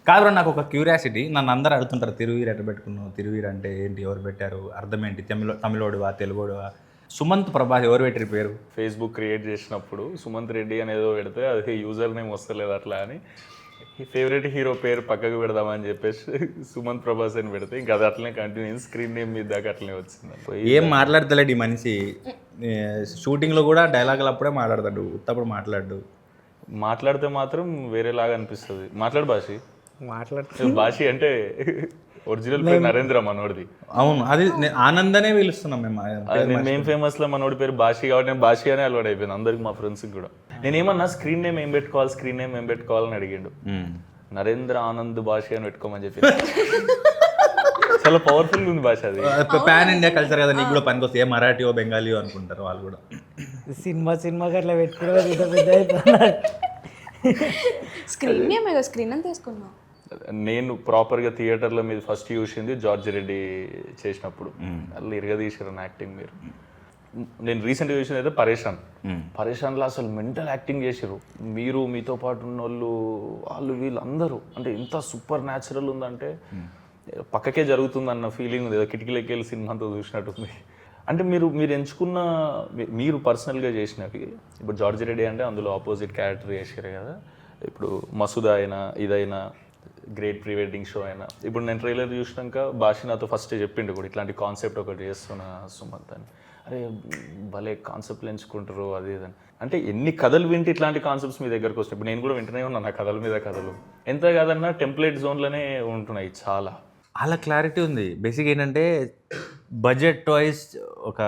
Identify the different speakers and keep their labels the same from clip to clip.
Speaker 1: కాదు నాకు ఒక క్యూరియాసిటీ, నన్ను అందరూ అడుగుతుంటారు తిరువీరు ఎట్ట పెట్టుకున్నావు, తిరువీరు అంటే ఏంటి, ఎవరు పెట్టారు, అర్థం ఏంటి, తమిళోడువా తెలుగోడువా? సుమంత్ ప్రభాస్ ఎవరు పెట్టారు పేరు?
Speaker 2: ఫేస్బుక్ క్రియేట్ చేసినప్పుడు సుమంత్ రెడ్డి అనేదో పెడితే అది యూజర్ నేమ్ వస్తలేదు అట్లా అని ఫేవరెట్ హీరో పేరు పక్కకు పెడదామని చెప్పేసి సుమంత్ ప్రభాస్ అని పెడితే ఇంకా అది అట్లనే కంటిన్యూ స్క్రీన్ నేమ్ మీద దాకా అట్లనే వచ్చింది.
Speaker 1: ఏం మాట్లాడతలేడు ఈ మనిషి, షూటింగ్లో కూడా డైలాగులు అప్పుడే మాట్లాడతాడు, ఉత్తప్పుడు
Speaker 2: మాట్లాడితే మాత్రం వేరేలాగా అనిపిస్తుంది. మాట్లాడు భాషి అంటే ఒరిజినల్ పేరు నరేంద్ర మనోడిది.
Speaker 1: అవును, అది ఆనందనే పిలుస్తున్నాం
Speaker 2: మేము ఫేమస్ లో మనోడి పేరు భాషి కాబట్టి నేను భాషి అనే అలవాటు అయిపోయింది అందరికి, మా ఫ్రెండ్స్ కూడా. నేనేమన్నా స్క్రీన్ నేమ్ ఏం పెట్టుకోవాలని అడిగిండు. నరేంద్ర ఆనంద్ భాషి అని పెట్టుకోమని చెప్పి చాలా పవర్ఫుల్ ఉంది భాష. అది
Speaker 1: పాన్ ఇండియా కల్చర్ కదా, నీకు కూడా పనికొస్తే ఏ మరాఠీయో బెంగాలీయో అనుకుంటారు వాళ్ళు కూడా.
Speaker 3: సినిమాకి అట్లా పెట్టుకోవడం
Speaker 4: స్క్రీన్ అని తీసుకున్నావు.
Speaker 2: నేను ప్రాపర్గా థియేటర్లో మీద ఫస్ట్ చూసింది జార్జ్ రెడ్డి చేసినప్పుడు, వాళ్ళు ఇరగదీశారు యాక్టింగ్ మీరు. నేను రీసెంట్గా చూసింది అయితే పరేషాన్లో అసలు మెంటల్ యాక్టింగ్ చేసారు మీరు, మీతో పాటు ఉన్న వాళ్ళు వీళ్ళందరూ. అంటే ఎంత సూపర్ న్యాచురల్ ఉందంటే పక్కకే జరుగుతుందన్న ఫీలింగ్ ఉంది, ఏదో కిటికీలకి వెళ్ళి సినిమాతో చూసినట్టుంది. అంటే మీరు ఎంచుకున్న మీరు పర్సనల్గా చేసినవి, ఇప్పుడు జార్జ్ రెడ్డి అంటే అందులో ఆపోజిట్ క్యారెక్టర్ చేసారు కదా, ఇప్పుడు మసూదా అయినా ఇదైనా గ్రేట్ ప్రీ వెడ్డింగ్ షో అయినా, ఇప్పుడు నేను ట్రైలర్ చూసినాక భాష నాతో ఫస్ట్ చెప్పిండు కూడా ఇట్లాంటి కాన్సెప్ట్ ఒకటి చేస్తున్నా సుమంత్ అని. అరే భలే కాన్సెప్ట్లు ఎంచుకుంటారు అది ఇదని. అంటే ఎన్ని కథలు వింటే ఇట్లాంటి కాన్సెప్ట్స్ మీ దగ్గరకు వస్తాయి. ఇప్పుడు నేను కూడా వింటూనే ఉన్నాను ఆ కథల మీద కథలు. ఎంత కాదన్నా టెంప్లెట్ జోన్లోనే ఉంటున్నాయి చాలా.
Speaker 1: అలా క్లారిటీ ఉంది. బేసిక్ ఏంటంటే బడ్జెట్ వైజ్ ఒక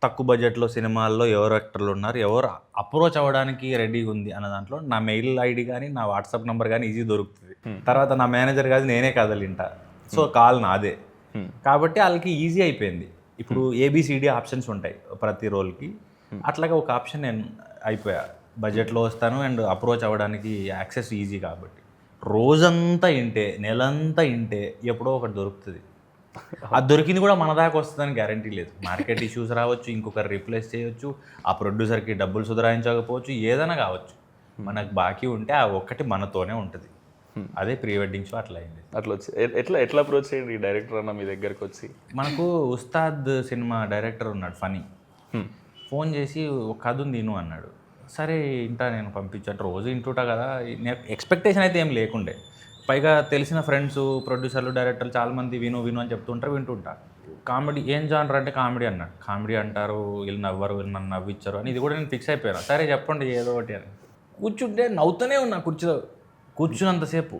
Speaker 1: తక్కువ బడ్జెట్లో సినిమాల్లో ఎవరు యాక్టర్లు ఉన్నారు, ఎవరు అప్రోచ్ అవ్వడానికి రెడీగా ఉంది అన్న దాంట్లో నా మెయిల్ ఐడి కానీ నా వాట్సాప్ నెంబర్ కానీ ఈజీ దొరుకుతుంది. తర్వాత నా మేనేజర్ కాదు నేనే కదలింటా, సో కాల్ నాదే. కాబట్టి వాళ్ళకి ఈజీ అయిపోయింది. ఇప్పుడు ఏబిసిడి ఆప్షన్స్ ఉంటాయి ప్రతి రోల్కి, అట్లాగే ఒక ఆప్షన్ నేను అయిపోయా. బడ్జెట్లో వస్తాను అండ్ అప్రోచ్ అవ్వడానికి యాక్సెస్ ఈజీ కాబట్టి రోజంతా ఇంటే నెలంతా ఇంటే ఎప్పుడో ఒకటి దొరుకుతుంది. అది దొరికింది కూడా మన దాకా వస్తుందని గ్యారంటీ లేదు. మార్కెట్ ఇష్యూస్ రావచ్చు, ఇంకొకరు రీప్లేస్ చేయొచ్చు, ఆ ప్రొడ్యూసర్కి డబ్బులు సుధరాయించకపోవచ్చు, ఏదైనా కావచ్చు. మనకు బాకీ ఉంటే ఆ ఒక్కటి మనతోనే ఉంటుంది. అదే ప్రీ వెడ్డింగ్ షో అట్లా అయింది.
Speaker 2: అట్లా వచ్చి ఎట్లా అప్రోచ్ చేయండి డైరెక్టర్ అన్న మీ దగ్గరకు వచ్చి?
Speaker 1: మనకు ఉస్తాద్ సినిమా డైరెక్టర్ ఉన్నాడు ఫనీ, ఫోన్ చేసి ఒక కథ ఉంది విను అన్నాడు. సరే ఇంటా, నేను పంపించాను, రోజు ఇంటుంటా కదా, ఎక్స్పెక్టేషన్ అయితే ఏం లేకుండే. పైగా తెలిసిన ఫ్రెండ్స్ ప్రొడ్యూసర్లు డైరెక్టర్లు చాలామంది విను అని చెప్తుంటారు, వింటుంటా. కామెడీ ఏం జానర్ అంటే కామెడీ అన్నాడు. కామెడీ అంటారు, వీళ్ళు నవ్వరు, వీళ్ళు నన్ను నవ్విచ్చారు అని ఇది కూడా నేను ఫిక్స్ అయిపోయాను. సరే చెప్పండి ఏదో ఒకటి అని. కూర్చుంటే నవ్వుతూనే ఉన్నా, కూర్చున్నంతసేపు